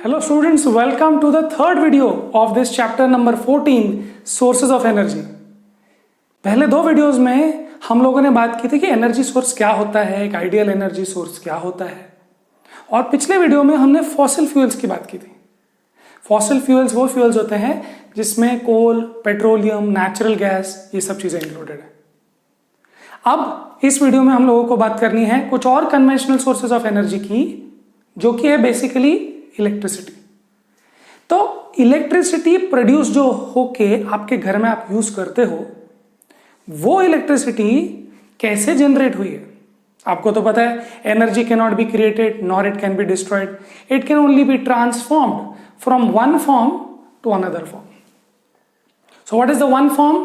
Hello students, welcome to the third video of this chapter number 14, sources of energy. पहले दो videos में हम लोगों ने बात की थी कि एनर्जी सोर्स क्या होता है, एक आइडियल एनर्जी सोर्स क्या होता है, और पिछले वीडियो में हमने फॉसिल फ्यूल्स की बात की थी. फॉसिल फ्यूल्स वो फ्यूल्स होते हैं जिसमें कोल, पेट्रोलियम, नेचुरल गैस, ये सब चीजें इंक्लूडेड है. अब इस वीडियो में हम लोगों को बात करनी है कुछ और कन्वेंशनल सोर्सेज ऑफ एनर्जी की, जो कि है बेसिकली इलेक्ट्रिसिटी. तो इलेक्ट्रिसिटी प्रोड्यूस जो होके आपके घर में आप यूज करते हो, वो इलेक्ट्रिसिटी कैसे जनरेट हुई है. आपको तो पता है, energy can not be created nor it can be destroyed, it can only be transformed from one form to another form. So what is the one form?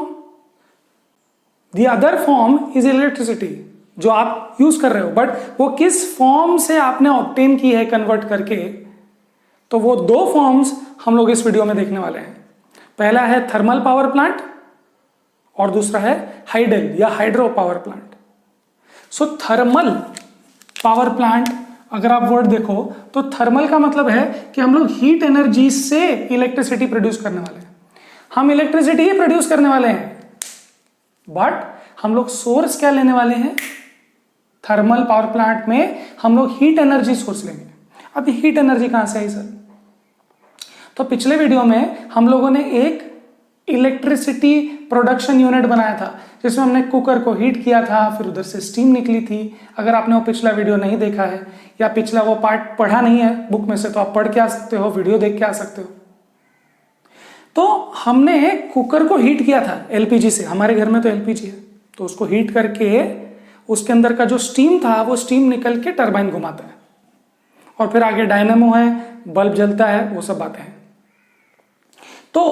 The other form is electricity जो आप use कर रहे हो, but वो किस form से आपने obtain की है कन्वर्ट करके. तो वो दो फॉर्म्स हम लोग इस वीडियो में देखने वाले हैं. पहला है थर्मल पावर प्लांट और दूसरा है हाइडल या हाइड्रो पावर प्लांट. सो थर्मल पावर प्लांट, अगर आप वर्ड देखो तो थर्मल का मतलब है कि हम लोग हीट एनर्जी से इलेक्ट्रिसिटी प्रोड्यूस करने वाले हैं. हम इलेक्ट्रिसिटी ही प्रोड्यूस करने वाले हैं, बट हम लोग सोर्स क्या लेने वाले हैं? थर्मल पावर प्लांट में हम लोग हीट एनर्जी सोर्स लेंगे. अब हीट एनर्जी कहां से आई सर? तो पिछले वीडियो में हम लोगों ने एक इलेक्ट्रिसिटी प्रोडक्शन यूनिट बनाया था, जिसमें हमने कुकर को हीट किया था, फिर उधर से स्टीम निकली थी. अगर आपने वो पिछला वीडियो नहीं देखा है या पिछला वो पार्ट पढ़ा नहीं है बुक में से, तो आप पढ़ के आ सकते हो, वीडियो देख के आ सकते हो. तो हमने कुकर को हीट किया था एलपीजी से. हमारे घर में तो एलपीजी है, तो उसको हीट करके उसके अंदर का जो स्टीम था वो स्टीम निकल के टरबाइन घुमाता है, और फिर आगे डायनामो है, बल्ब जलता है, वो सब बातें हैं. तो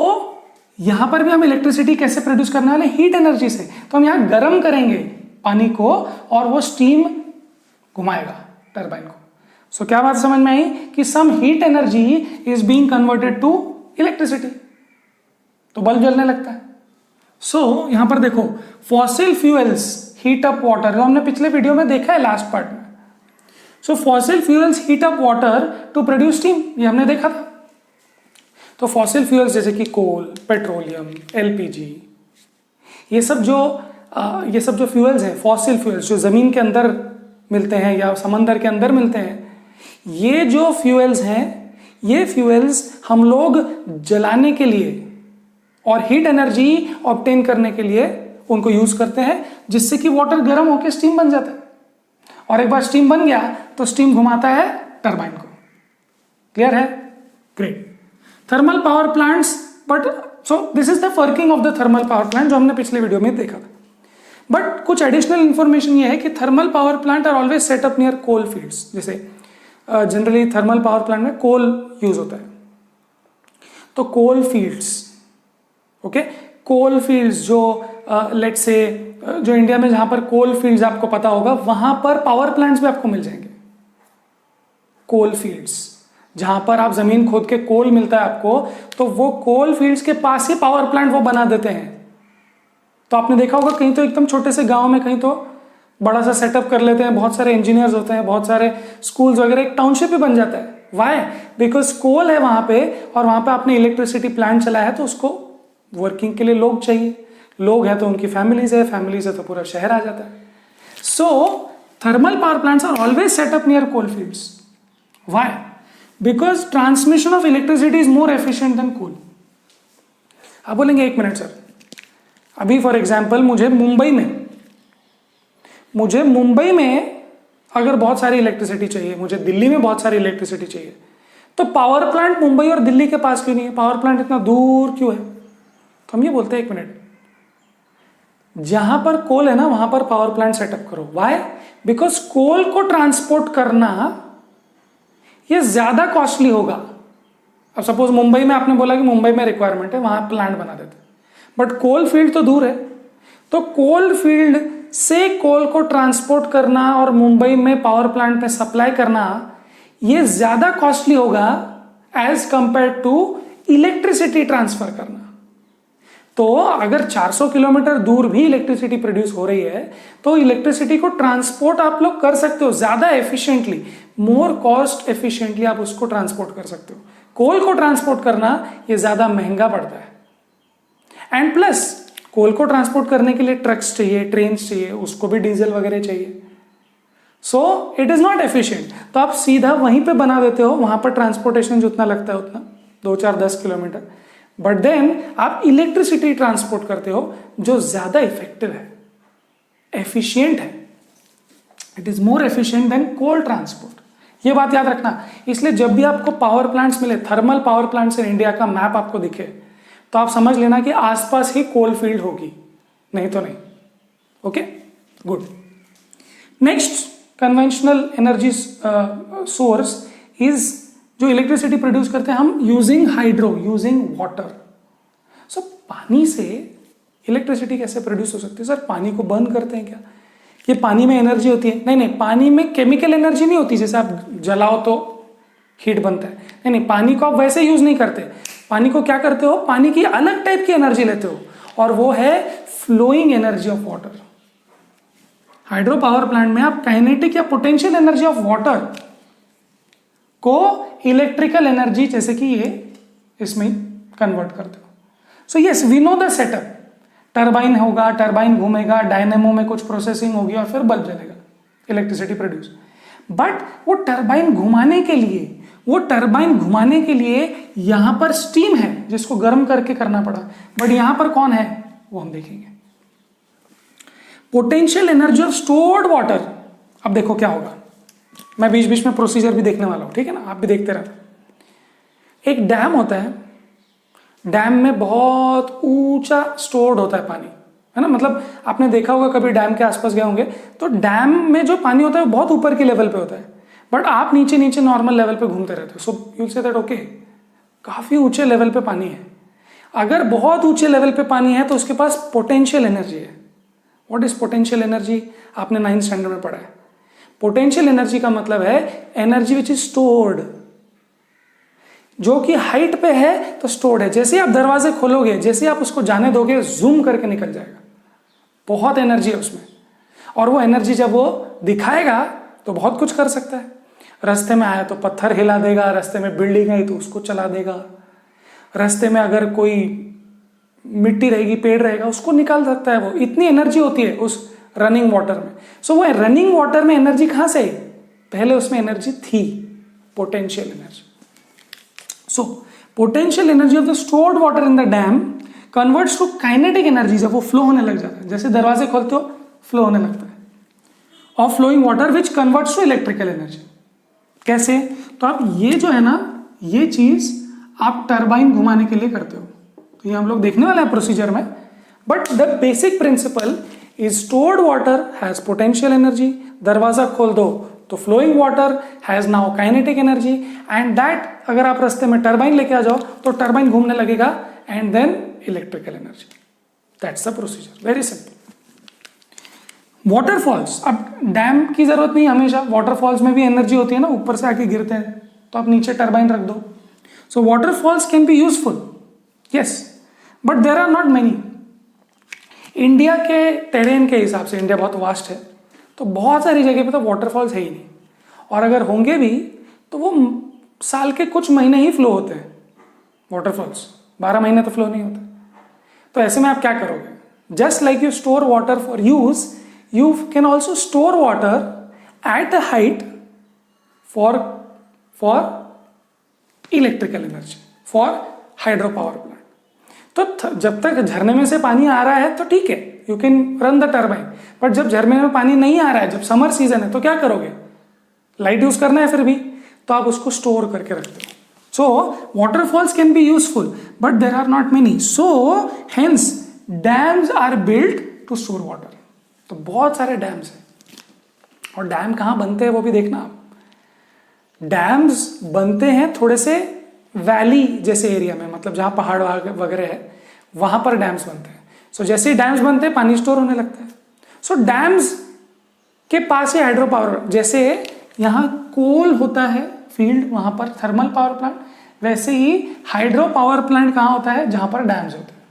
यहां पर भी हम इलेक्ट्रिसिटी कैसे प्रोड्यूस करने वाले? हीट एनर्जी से. तो हम यहां गर्म करेंगे पानी को और वो स्टीम घुमाएगा टरबाइन को. सो क्या बात समझ में आई कि some heat energy is being converted to electricity, तो बल्ब जलने लगता है. सो यहां पर देखो, fossil fuels heat up water, जो हमने पिछले वीडियो में देखा है लास्ट पार्ट में. So fossil fuels heat up water to produce steam, ये हमने देखा था. तो फॉसिल फ्यूल्स जैसे कि कोल, पेट्रोलियम, एलपीजी, ये सब जो फ्यूल्स हैं, फॉसिल फ्यूल्स जो जमीन के अंदर मिलते हैं या समंदर के अंदर मिलते हैं, ये जो फ्यूल्स हैं, ये फ्यूल्स हम लोग जलाने के लिए और हीट एनर्जी ऑब्टेन करने के लिए उनको यूज करते हैं, जिससे कि वाटर गर्म होकर स्टीम बन जाता है. और एक बार स्टीम बन गया तो स्टीम घुमाता है टरबाइन को. क्लियर है? Great. Thermal power plants, but so this is the working of the thermal power plant जो हमने पिछले वीडियो में देखा था. बट कुछ एडिशनल इंफॉर्मेशन ये है कि thermal power plant are always set up near coal fields. जैसे जनरली थर्मल पावर प्लांट में कोल यूज होता है, तो coal fields, okay, coal fields जो लेट से जो इंडिया में जहां पर कोल फील्ड्स आपको पता होगा, वहां पर पावर प्लांट्स भी आपको मिल जाएंगे. कोल फील्ड्स जहां पर आप जमीन खोद के कोल मिलता है आपको, तो वो कोल फील्ड्स के पास ही पावर प्लांट वो बना देते हैं. तो आपने देखा होगा कहीं तो एकदम छोटे से गांव में, कहीं तो बड़ा सा सेटअप कर लेते हैं, बहुत सारे इंजीनियर्स होते हैं, बहुत सारे स्कूल्स वगैरह, एक टाउनशिप भी बन जाता है. वाई? बिकॉज कोल है वहां पे, और वहां पे आपने इलेक्ट्रिसिटी प्लांट चलाया है, तो उसको वर्किंग के लिए लोग चाहिए. लोग हैं तो उनकी फैमिलीज है, फैमिलीज है तो पूरा शहर आ जाता है. So thermal power plants are always set up near coal fields. Why? Because transmission of electricity is more efficient than coal. आप बोलेंगे एक मिनट सर, अभी फॉर एग्जाम्पल मुझे मुंबई में अगर बहुत सारी इलेक्ट्रिसिटी चाहिए, मुझे दिल्ली में बहुत सारी इलेक्ट्रिसिटी चाहिए, तो पावर प्लांट मुंबई और दिल्ली के पास क्यों नहीं है? पावर प्लांट इतना दूर क्यों है? तो हम ये बोलते हैं, एक मिनट, जहां पर कोल है ना, वहां पर पावर प्लांट सेटअप करो. व्हाई? बिकॉज कोल को ट्रांसपोर्ट करना ये ज्यादा कॉस्टली होगा. अब सपोज मुंबई में आपने बोला कि मुंबई में रिक्वायरमेंट है, वहां प्लांट बना देते, बट कोल फील्ड तो दूर है. तो कोल फील्ड से कोल को ट्रांसपोर्ट करना और मुंबई में पावर प्लांट में सप्लाई करना, ये ज्यादा कॉस्टली होगा as compare to electricity transfer करना. तो अगर 400 किलोमीटर दूर भी इलेक्ट्रिसिटी प्रोड्यूस हो रही है, तो इलेक्ट्रिसिटी को ट्रांसपोर्ट आप लोग कर सकते हो ज्यादा एफिशिएंटली, मोर कॉस्ट एफिशिएंटली आप उसको ट्रांसपोर्ट कर सकते हो. कोल को ट्रांसपोर्ट करना ये ज्यादा महंगा पड़ता है। एंड प्लस कोल को ट्रांसपोर्ट करने के लिए ट्रक्स चाहिए, ट्रेन चाहिए, उसको भी डीजल वगैरह चाहिए। So it is not efficient. तो आप सीधा वहीं पे बना देते हो, वहां पर ट्रांसपोर्टेशन जितना लगता है उतना, 2-4-10 किलोमीटर। बट देन आप इलेक्ट्रिसिटी ट्रांसपोर्ट करते हो जो ज्यादा इफेक्टिव है, एफिशिएंट है। It is more efficient than coal transport. ये बात याद रखना। इसलिए जब भी आपको पावर प्लांट्स मिले, thermal power plants in India का मैप आपको दिखे, तो आप समझ लेना कि आसपास ही कोल फील्ड होगी, नहीं तो नहीं। Okay, good. Next conventional energy source is जो इलेक्ट्रिसिटी प्रोड्यूस करते हैं हम यूजिंग हाइड्रो, यूजिंग वाटर। सो पानी से इलेक्ट्रिसिटी कैसे प्रोड्यूस हो सकती है? सर पानी को बर्न करते हैं क्या? ये पानी में एनर्जी होती है? नहीं नहीं, पानी में केमिकल एनर्जी नहीं होती, जैसे आप जलाओ तो हीट बनता है। नहीं नहीं, पानी को आप वैसे यूज नहीं करते। पानी को क्या करते हो, पानी की अलग टाइप की एनर्जी लेते हो, और वो है flowing energy of water. Hydro power plant में आप काइनेटिक या पोटेंशियल एनर्जी ऑफ वाटर को इलेक्ट्रिकल एनर्जी जैसे कि ये इसमें कन्वर्ट करते हो। So yes, we know the setup. Turbine होगा, टरबाइन घूमेगा, डायनेमो में कुछ प्रोसेसिंग होगी और फिर बल्ब जलेगा, इलेक्ट्रिसिटी प्रोड्यूस। बट वो टरबाइन घुमाने के लिए यहां पर स्टीम है जिसको गर्म करके करना पड़ा। बट यहां पर कौन है वो हम देखेंगे। Potential energy of stored water. अब देखो क्या होगा, मैं बीच बीच में प्रोसीजर भी देखने वाला हूं, ठीक है ना, आप भी देखते रहना। एक डैम होता है, डैम में बहुत ऊंचा स्टोर्ड होता है पानी, है ना। मतलब आपने देखा होगा, कभी डैम के आसपास गए होंगे तो डैम में जो पानी होता है वो बहुत ऊपर के लेवल पे होता है, बट आप नीचे नीचे नॉर्मल लेवल पे घूमते रहते हो। So you say that okay, काफी ऊंचे लेवल पे पानी है। अगर बहुत ऊंचे लेवल पे पानी है तो उसके पास पोटेंशियल एनर्जी है। What is potential energy? आपने 9th स्टैंडर्ड में पढ़ा है। पोटेंशियल एनर्जी का मतलब है एनर्जी विच इज स्टोर्ड, जो कि हाइट पे है तो स्टोर्ड है। जैसे आप दरवाजे खोलोगे, जैसे आप उसको जाने दोगे, जूम करके निकल जाएगा। बहुत एनर्जी है उसमें, और वो एनर्जी जब वो दिखाएगा तो बहुत कुछ कर सकता है। रास्ते में आया तो पत्थर हिला देगा, रास्ते में बिल्डिंग आई तो उसको चला देगा, रास्ते में अगर कोई मिट्टी रहेगी, पेड़ रहेगा, उसको निकाल सकता है। वो इतनी एनर्जी होती है उस रनिंग वाटर में। सो वो रनिंग वाटर में एनर्जी कहां से आई? पहले उसमें एनर्जी थी, potential energy. So potential energy of the stored water in the dam converts to kinetic energy जब वो फ्लो होने लग जाता है। जैसे दरवाजे खोलते हो फ्लो होने लगता है, of flowing water which converts to electrical energy. कैसे? तो आप ये जो है ना, ये चीज आप टरबाइन घुमाने के लिए करते हो, तो ये हम लोग देखने वाले हैं प्रोसीजर में। But the basic principle is stored water has potential energy, दरवाजा खोल दो तो flowing water has now kinetic energy, and that अगर आप रास्ते में टरबाइन लेके आ जाओ तो टरबाइन घूमने लगेगा, and then electrical energy. That's the procedure, very simple. Waterfalls, अब डैम की जरूरत नहीं हमेशा, वाटरफॉल्स में भी एनर्जी होती है ना, ऊपर से आके गिरते हैं, तो आप नीचे टरबाइन रख दो। So waterfalls can be useful, yes, but there are not many. India के टेरेन के हिसाब से, इंडिया बहुत वास्ट है, तो बहुत सारी जगह पे तो वाटरफॉल्स है ही नहीं, और अगर होंगे भी तो वो साल के कुछ महीने ही फ्लो होते हैं वाटरफॉल्स, 12 महीने तो फ्लो नहीं होते। तो ऐसे में आप क्या करोगे? Just like you store water for use, you can also store water at a height for electrical energy, for hydro power plant. तो जब तक झरने में से पानी आ रहा है तो ठीक है, you can run the turbine, but जब झरने में पानी नहीं आ रहा है, जब समर सीजन है, तो क्या करोगे? लाइट यूज करना है फिर भी, तो आप उसको स्टोर करके रखते हो। सो waterfalls can be useful, but there are not many, so hence dams are built to store water. तो बहुत सारे डैम्स हैं, और डैम कहाँ बनते हैं वो भी देखना आप। डैम्स बनते हैं थोड़े से वैली जैसे एरिया में, मतलब जहाँ पहाड़ वगैरह है वहाँ पर डैम्स बनते हैं। सो जैसे ही डैम्स बनते हैं पानी स्टोर होने लगता है। सो डैम्स के पास ही हाइड्रो पावर, जैसे यहाँ कोल होता है फील्ड, वहाँ पर थर्मल पावर प्लांट, वैसे ही हाइड्रो पावर प्लांट कहाँ होता है? जहाँ पर डैम्स होते हैं,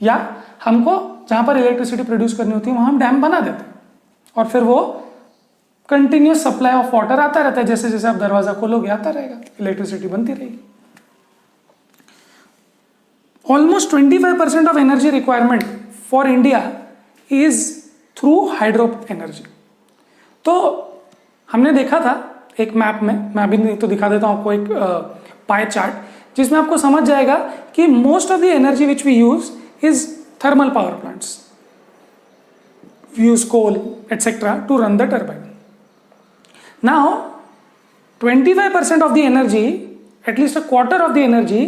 या हमको जहां पर इलेक्ट्रिसिटी प्रोड्यूस करनी होती है वहां हम डैम बना देते हैं, और फिर वो कंटिन्यूस सप्लाई ऑफ वाटर आता रहता है। जैसे जैसे आप दरवाजा खोलोगे आता रहेगा, इलेक्ट्रिसिटी बनती रहेगी। Almost 25% of energy requirement for India is through hydro energy. तो हमने देखा था एक मैप में, मैं अभी नहीं तो दिखा देता हूं आपको एक पाई चार्ट जिसमें आपको समझ जाएगा कि most of the energy which we use is thermal power plants, we use coal etcetera to run the turbine. Now 25% of the energy, at least a quarter of the energy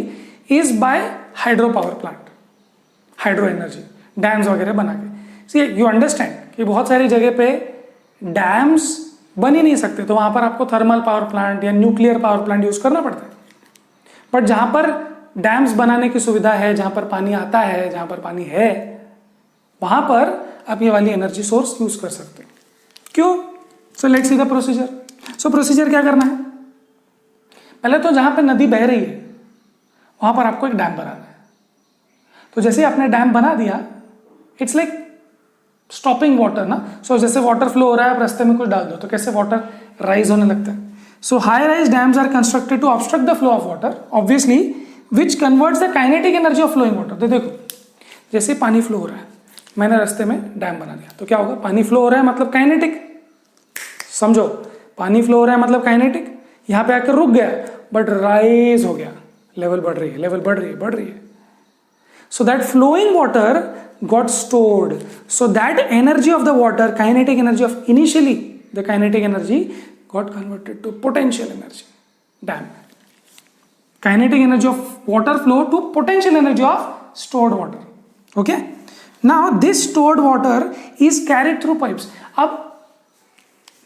is by hydro power plant, hydro energy, dams वगैरह बना के। सी you understand कि बहुत सारी जगह पे dams बन ही नहीं सकते, तो वहां पर आपको थर्मल पावर प्लांट या न्यूक्लियर पावर प्लांट यूज करना पड़ता है। बट जहां पर डैम्स बनाने की सुविधा है, जहां पर पानी आता है, जहां पर पानी है, वहां पर आप ये वाली एनर्जी सोर्स यूज कर सकते हो। क्यों? So let's see the procedure. So procedure क्या करना है? पहले तो जहां पे नदी बह रही है वहां पर आपको एक डैम बनाना है। तो जैसे आपने डैम बना दिया, इट्स लाइक स्टॉपिंग वाटर ना। सो जैसे वाटर फ्लो हो रहा है, आप रास्ते में कुछ डाल दो तो कैसे वाटर राइज होने लगता है। So high rise dams are constructed to obstruct the flow of water, obviously, which converts the kinetic energy of flowing water. तो देखो, जैसे पानी फ्लो हो रहा है, मैंने रास्ते में डैम बना दिया, तो क्या होगा? पानी फ्लो हो रहा है मतलब काइनेटिक, समझो, पानी फ्लो हो रहा है मतलब काइनेटिक। यहां पे आकर रुक गया बट राइज हो गया, लेवल बढ़ रही है, लेवल बढ़ रही है, बढ़ रही है। So that flowing water got stored, so that energy of the water, kinetic energy of initially the kinetic energy got converted to potential energy. Dam, kinetic energy of water flow to potential energy of stored water. Okay, now this stored water is carried through pipes. अब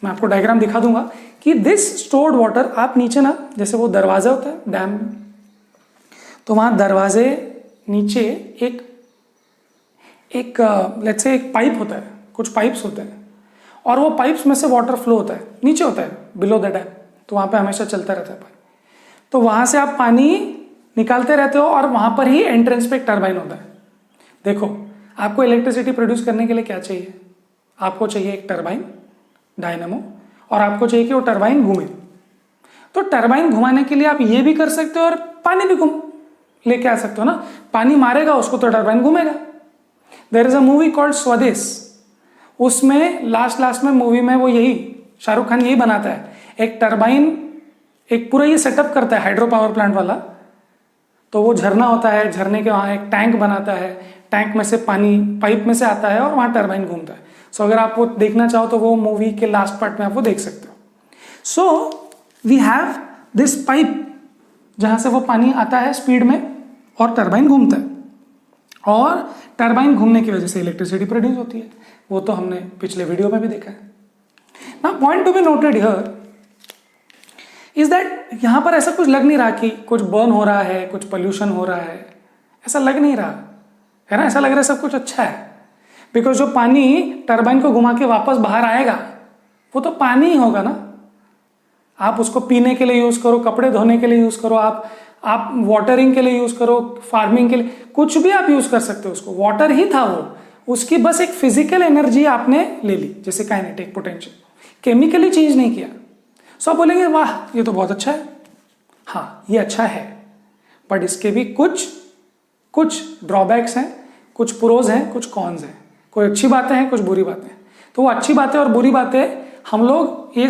मैं आपको diagram दिखा दूंगा कि this stored water, आप नीचे ना, जैसे वो दरवाजा होता है डैम में, तो वहां दरवाजे नीचे एक लेट्स से एक पाइप होता है, कुछ पाइप्स होते हैं, और वो पाइप्स में से वाटर फ्लो होता है, नीचे होता है बिलो द डैम, तो वहां पे हमेशा चलता रहता है पानी। तो वहां से आप पानी निकालते रहते हो और वहां पर ही एंट्रेंस पे एक टरबाइन होता है। देखो, आपको इलेक्ट्रिसिटी प्रोड्यूस करने के लिए क्या चाहिए? आपको चाहिए एक टरबाइन, डायनामो, और आपको चाहिए कि वो टरबाइन घूमे। तो टरबाइन घुमाने के लिए आप ये भी कर सकते हो और पानी भी घूम लेके आ सकते हो ना। पानी मारेगा उसको तो टरबाइन घूमेगा। There is a movie called Swades, उसमें लास्ट में मूवी में वो यही शाहरुख खान यही बनाता है, एक टरबाइन, एक पूरा ये सेटअप करता है हाइड्रो पावर प्लांट वाला। तो वो झरना होता है, झरने के वहां एक टैंक बनाता है, टैंक में से पानी पाइप में से आता है और वहां टरबाइन घूमता है। सो अगर आप वो देखना चाहो तो वो मूवी के लास्ट पार्ट में आप वो देख सकते हो। So we have this pipe जहां से वो पानी आता है स्पीड में और टरबाइन घूमता है, और टरबाइन घूमने की वजह से इलेक्ट्रिसिटी प्रोड्यूस होती है। वो तो हमने पिछले वीडियो में भी देखा है ना। Point to be noted here is that यहां पर ऐसा कुछ लग नहीं रहा कि कुछ बर्न हो रहा है, कुछ पोल्यूशन हो रहा है, ऐसा लग नहीं रहा है ना। ऐसा लग रहा है सब कुछ अच्छा है, बिकॉज जो पानी टरबाइन को घुमा के वापस बाहर आएगा वो तो पानी ही होगा ना। आप उसको पीने के लिए यूज करो, कपड़े धोने के लिए यूज करो, आप वाटरिंग के लिए यूज करो, फार्मिंग के लिए, कुछ भी आप यूज कर सकते हो उसको। वाटर ही था वो, उसकी बस एक फिजिकल एनर्जी आपने ले ली, जैसे काइनेटिक पोटेंशियल, केमिकली चेंज नहीं किया। सो आप बोलेंगे वाह ये तो बहुत अच्छा है। हाँ, ये अच्छा है, बट इसके भी कुछ ड्रॉबैक्स हैं, कुछ प्रोज हैं, कुछ कॉन्स हैं। कोई अच्छी बातें हैं, कुछ बुरी बातें हैं। तो वो अच्छी बातें और बुरी बातें हम लोग ये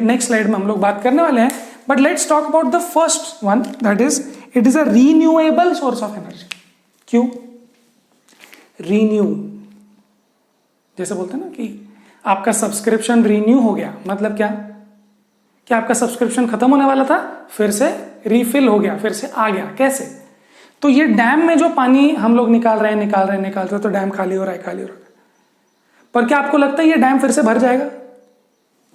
नेक्स्ट स्लाइड में हम लोग बात करने वाले हैं। But let's talk about the first one, that is it is a renewable source of energy. क्यों रीन्यू? जैसे बोलते हैं ना कि आपका सब्सक्रिप्शन रीन्यू हो गया, मतलब क्या कि आपका सब्सक्रिप्शन खत्म होने वाला था, फिर से रीफिल हो गया, फिर से आ गया। कैसे? तो ये डैम में जो पानी हम लोग निकाल रहे हैं तो डैम खाली हो रहा है। पर क्या आपको लगता है ये डैम फिर से भर जाएगा?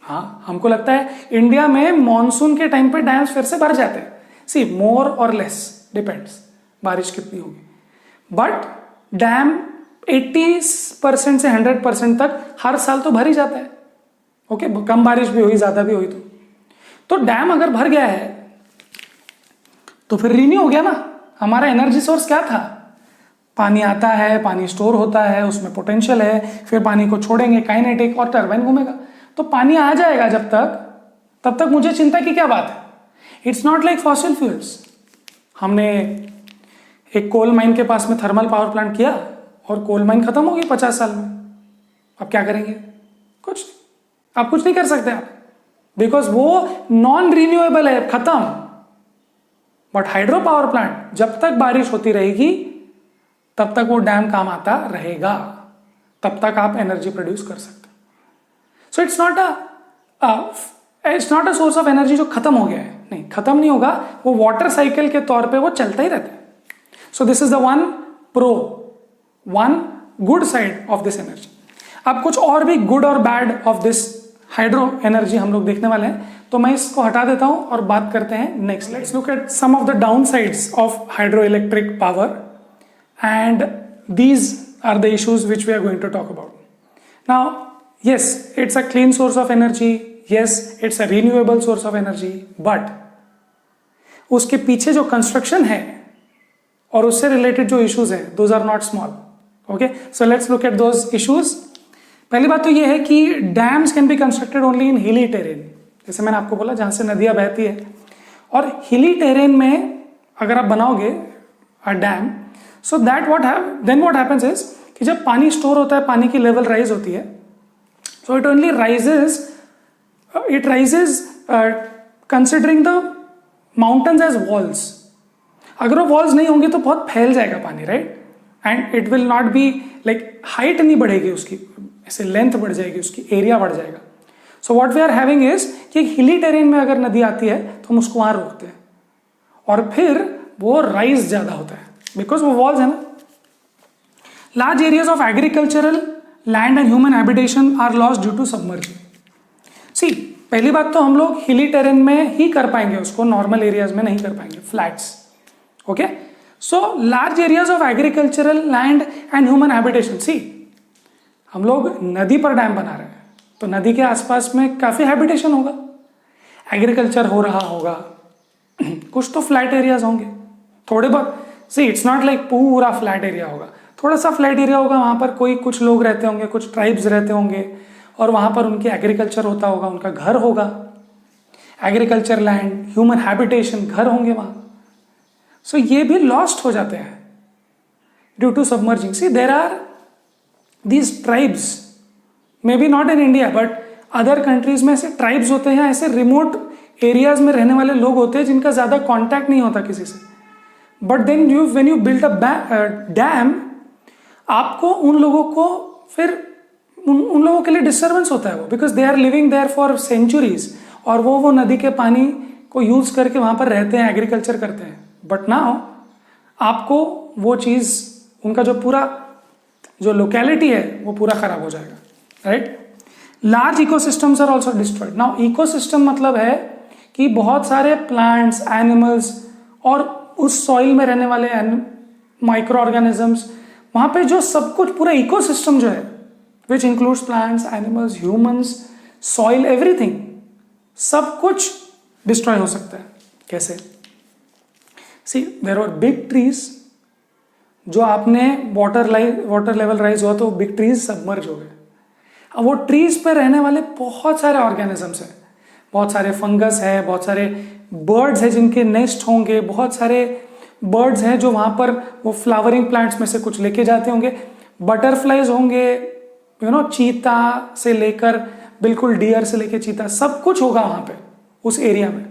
हाँ, हमको लगता है इंडिया में मॉनसून के टाइम पे डैम्स फिर से भर जाते हैं। सी मोर और लेस डिपेंड्स बारिश कितनी होगी, बट डैम 80% से 100% तक हर साल तो भर ही जाता है। ओके, कम बारिश भी हुई, ज्यादा भी हुई तो डैम अगर भर गया है तो फिर रीन्यू हो गया ना। हमारा एनर्जी सोर्स क्या था? पानी आता है, पानी स्टोर होता है, उसमें पोटेंशियल है, फिर पानी को छोड़ेंगे काइनेटिक और टरबाइन घूमेगा। तो पानी आ जाएगा तब तक मुझे चिंता की क्या बात है? It's not like fossil fuels. हमने एक कोल माइन के पास में थर्मल पावर प्लांट किया और कोल माइन खत्म होगी 50 साल में, अब क्या करेंगे? कुछ नहीं, आप कुछ नहीं कर सकते आप, बिकॉज वो नॉन रिन्यूएबल है, खत्म। बट हाइड्रो पावर प्लांट जब तक बारिश होती रहेगी तब तक वो डैम काम आता रहेगा, तब तक आप एनर्जी प्रोड्यूस कर सकते हो। सो it's not a source of energy जो खत्म हो गया है, नहीं, खत्म नहीं होगा, वो वाटर साइकिल के तौर पे वो चलता ही रहता है। So this is the one good side of this energy. अब कुछ और भी गुड और bad of this hydro energy हम लोग देखने वाले हैं, तो मैं इसको हटा देता हूं और बात करते हैं next. Let's look at some of the downsides of hydroelectric power and these are the issues which we are going to talk about. Now, yes, it's a clean source of energy, yes, it's a renewable source of energy, but उसके पीछे जो construction है और उससे related जो issues हैं, those are not small. Okay, so let's look at those issues. पहली बात तो ये है कि dams can be constructed only in हिली टेरेन, जैसे मैंने आपको बोला जहां से नदियां बहती है, और हिली टेरेन में अगर आप बनाओगे a dam, so that then what happens is कि जब पानी स्टोर होता है, पानी की लेवल राइज होती है, so it only rises considering the mountains as walls. अगर वो वॉल्स नहीं होंगे तो बहुत फैल जाएगा पानी, right, and it will not be like, height नहीं बढ़ेगी उसकी, ऐसे लेंथ बढ़ जाएगी उसकी, एरिया बढ़ जाएगा। So what we are having is कि हिली टेरेन में अगर नदी आती है तो हम उसको वहां रोकते हैं और फिर वो राइज ज्यादा होता है बिकॉज वो वॉल्स है ना। Large areas of agricultural land and human habitation are lost due to submerging. See, पहली बात तो हम लोग हिली टेरेन में ही कर पाएंगे उसको, नॉर्मल एरियाज में नहीं कर पाएंगे, flats. Okay, so large areas of agricultural land and human habitation. See, हम लोग नदी पर डैम बना रहे हैं तो नदी के आसपास में काफी हैबिटेशन होगा, एग्रीकल्चर हो रहा होगा, कुछ तो फ्लैट एरियाज होंगे, थोड़े बहुत। सी, इट्स नॉट लाइक पूरा फ्लैट एरिया होगा, थोड़ा सा फ्लैट एरिया होगा, वहां पर कुछ लोग रहते होंगे, कुछ ट्राइब्स रहते होंगे और वहां पर उनकी एग्रीकल्चर होता होगा, उनका घर होगा, एग्रीकल्चर लैंड, ह्यूमन हैबिटेशन, घर होंगे वहां। सो ये भी लॉस्ट हो जाते हैं due to submerging. See, there are these tribes, may be not in India but other countries में ऐसे ट्राइब्स होते हैं, ऐसे रिमोट एरियाज में रहने वाले लोग होते हैं जिनका ज्यादा कॉन्टैक्ट नहीं होता किसी से, but then when you build a dam, आपको उन लोगों को फिर उन लोगों के लिए डिस्टर्बेंस होता है वो, because they are living there for centuries, और वो नदी के पानी को यूज करके वहां पर रहते हैं, एग्रीकल्चर करते हैं। बट नाउ आपको वो चीज, उनका जो पूरा जो लोकेलिटी है वो पूरा खराब हो जाएगा, right. Large ecosystems are also destroyed. Now ecosystem मतलब है कि बहुत सारे प्लांट्स, एनिमल्स और उस सॉइल में रहने वाले माइक्रो ऑर्गेनिजम्स, वहां पे जो सब कुछ पूरा इकोसिस्टम जो है, which includes plants, animals, humans, soil, everything, सब कुछ डिस्ट्रॉय हो सकता है। कैसे? सी, देयर आर बिग ट्रीज, जो आपने वाटर लेवल राइज हुआ तो बिग ट्रीज सबमर्ज हो गए। अब वो ट्रीज पे रहने वाले बहुत सारे ऑर्गेनिजम्स हैं, बहुत सारे फंगस है, बहुत सारे बर्ड्स हैं जिनके नेस्ट होंगे, बहुत सारे बर्ड्स हैं जो वहां पर वो फ्लावरिंग प्लांट्स में से कुछ लेके जाते होंगे, बटरफ्लाईज होंगे, चीता से लेकर बिल्कुल डियर से लेकर चीता, सब कुछ होगा वहां पे उस एरिया में।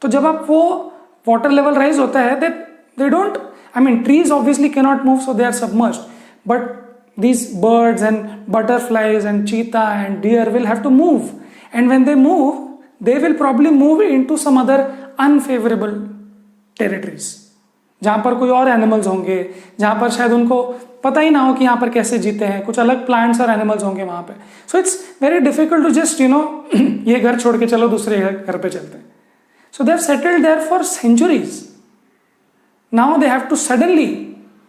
तो जब आप वो वाटर लेवल राइज होता है, they don't, I mean trees obviously cannot move, so they are submerged, but these birds and butterflies and cheetah and deer will have to move, and when they move they will probably move into some other unfavorable territories, जहां पर कोई और animals होंगे, जहां पर शायद उनको पता ही ना हो कि यहाँ पर कैसे जीते हैं, कुछ अलग प्लांट्स और एनिमल्स होंगे वहां पे। So it's very difficult to just ये घर छोड़ के चलो दूसरे घर पे चलते हैं। So they have settled there for centuries, now they have to suddenly,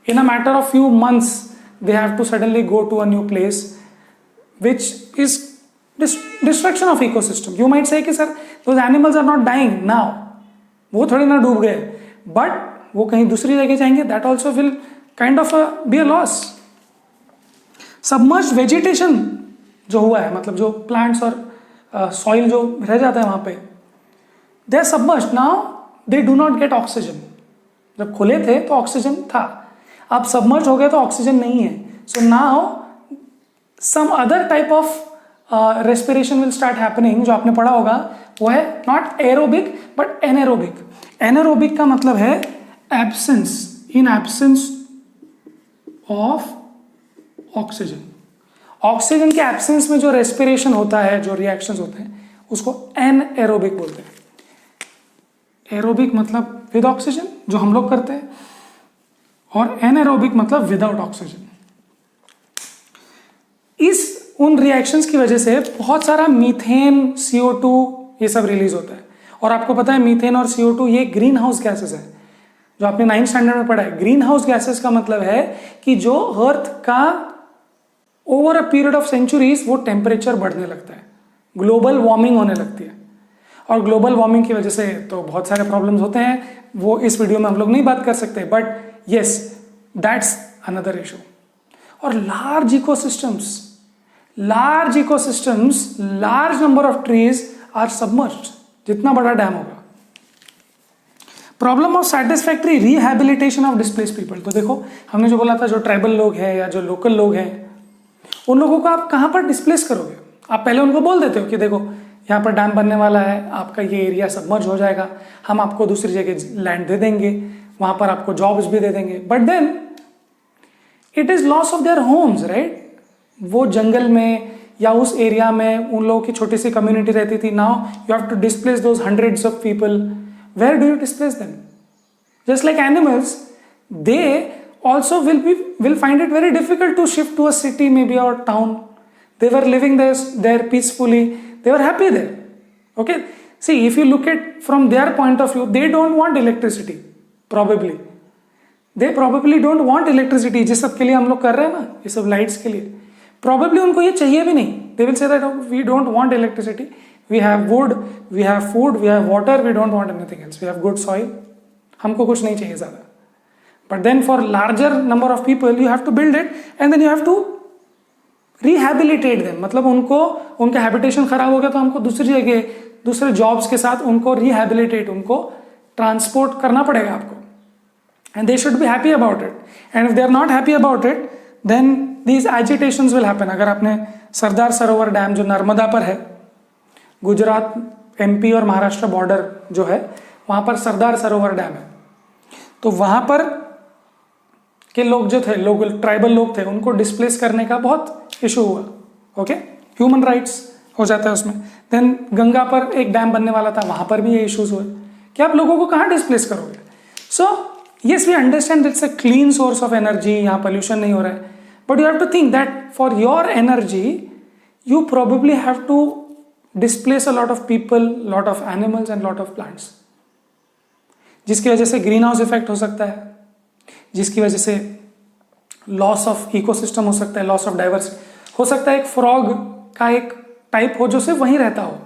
in a matter of few months, they have to suddenly go to a new place, which is destruction of ecosystem. You might say कि sir, those animals are not dying now, वो थोड़ी ना डूब गए, but वो कहीं दूसरी जगह जाएंगे, that also will kind of be a loss. Submerged vegetation जो हुआ है, मतलब जो plants और soil जो रह जाता है वहां पे, they are submerged now, they do not get oxygen. जब खुले थे तो ऑक्सीजन था, अब सबमर्ज हो गया तो ऑक्सीजन नहीं है. So now some other type of respiration will start happening. जो आपने पढ़ा होगा वो है not aerobic but anaerobic. Anaerobic का मतलब है absence, in absence of oxygen. Oxygen के एब्सेंस में जो रेस्पिरेशन होता है, जो रिएक्शंस होते हैं, उसको एनएरोबिक बोलते हैं. एरोबिक मतलब विद ऑक्सीजन जो हम लोग करते हैं, और एनएरोबिक मतलब विदाउट ऑक्सीजन. इस उन रिएक्शंस की वजह से बहुत सारा मीथेन, CO2 ये सब रिलीज होता है. और आपको पता है मीथेन और CO2 ये ग्रीन हाउस गैसेस है, जो आपने 9th स्टैंडर्ड में पढ़ा है. ग्रीन हाउस गैसेस का मतलब है कि जो अर्थ का over a period of centuries वो टेम्परेचर बढ़ने लगता है, ग्लोबल वार्मिंग होने लगती है. और ग्लोबल वार्मिंग की वजह से तो बहुत सारे प्रॉब्लम्स होते हैं, वो इस वीडियो में हम लोग नहीं बात कर सकते, but yes that's another issue. और large ecosystems, large number of trees are submerged. जितना बड़ा डैम होगा. Problem of satisfactory rehabilitation of displaced people. तो देखो हमने जो बोला था, जो ट्राइबल लोग हैं या जो लोकल लोग हैं, उन लोगों को आप कहाँ पर डिस्प्लेस करोगे? आप पहले उनको बोल देते हो कि देखो यहाँ पर डैम बनने वाला है, आपका ये एरिया सबमर्ज हो जाएगा, हम आपको दूसरी जगह लैंड दे देंगे, वहां पर आपको जॉब्स भी दे देंगे. But then it is loss of their homes, right? वो जंगल में या उस एरिया में उन लोगों की छोटी सी कम्युनिटी रहती थी. Now you have to displace those hundreds of people. Where do you displace them? Just like animals, they also will find it very difficult to shift to a city maybe or town. They were living there peacefully. They were happy there. Okay, see, if you look at from their point of view, they don't want electricity. They probably don't want electricity. जिस सब के लिए हम लोग कर रहे हैं ना, ये सब लाइट्स के लिए, probably उनको ये चाहिए भी नहीं. They will say that oh, we don't want electricity. We have wood, we have food, we have water. We don't want anything else. We have good soil. हमको कुछ नहीं चाहिए ज़्यादा. But then for larger number of people you have to build it and then you have to rehabilitate them. मतलब उनको, उनका habitation खराब हो गया तो हमको दूसरी जगह दूसरे जॉब्स के साथ उनको रिहैबिलिटेट, उनको ट्रांसपोर्ट करना पड़ेगा आपको. And they should be happy about it. And if they are not happy about it, then these agitations will happen. अगर आपने सरदार सरोवर डैम जो नर्मदा पर है, गुजरात, MP और महाराष्ट्र बॉर्डर जो है, वहाँ पर सरदार सरोवर डैम है. तो वहाँ पर के लोग जो थे, लोग ट्राइबल लोग थे, उनको डिस्प्लेस करने का बहुत इशू हुआ. ओके, ह्यूमन राइट्स हो जाता है उसमें. देन गंगा पर एक डैम बनने वाला था, वहां पर भी ये इश्यूज हुए कि आप लोगों को कहाँ डिस्प्लेस करोगे. So yes, we understand it's a clean source of energy, यहाँ पोल्यूशन नहीं हो रहा है, but you have to think that for your energy you probably have to displace a lot of people, lot of animals and lot of plants, जिसकी वजह से green house effect हो सकता है, जिसकी वजह से लॉस ऑफ इकोसिस्टम हो सकता है, लॉस ऑफ डाइवर्सिटी हो सकता है. एक फ्रॉग का एक टाइप हो जो सिर्फ वहीं रहता हो,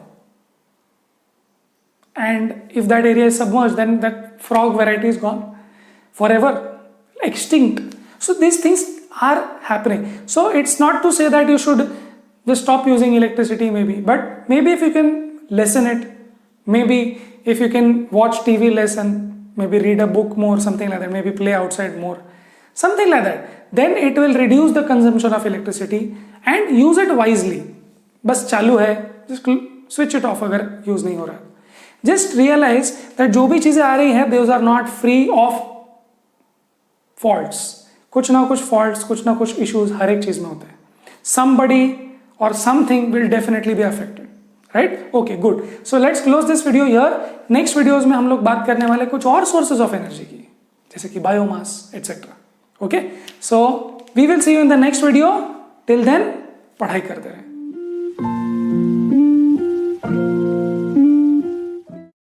and if that area is submerged then that frog variety is gone forever, extinct. So this things are happening. So it's not to say that you should just stop using electricity maybe, but maybe if you can lessen it, maybe if you can watch TV less and maybe read a book more, something like that, maybe play outside more, something like that, then it will reduce the consumption of electricity and use it wisely. बस चालू है, just switch it off अगर use नहीं हो रहा. just realize that जो भी चीजें आ रही हैं those are not free of faults. कुछ ना कुछ faults, कुछ ना कुछ issues हर एक चीज में होते हैं. somebody or something will definitely be affected. Right? Okay, good. So let's close this video here. Next videos में हम लोग बात करने वाले कुछ और sources of energy की, जैसे कि biomass, etc. Okay? So we will see you in the next video. Till then, पढ़ाई करते रहें.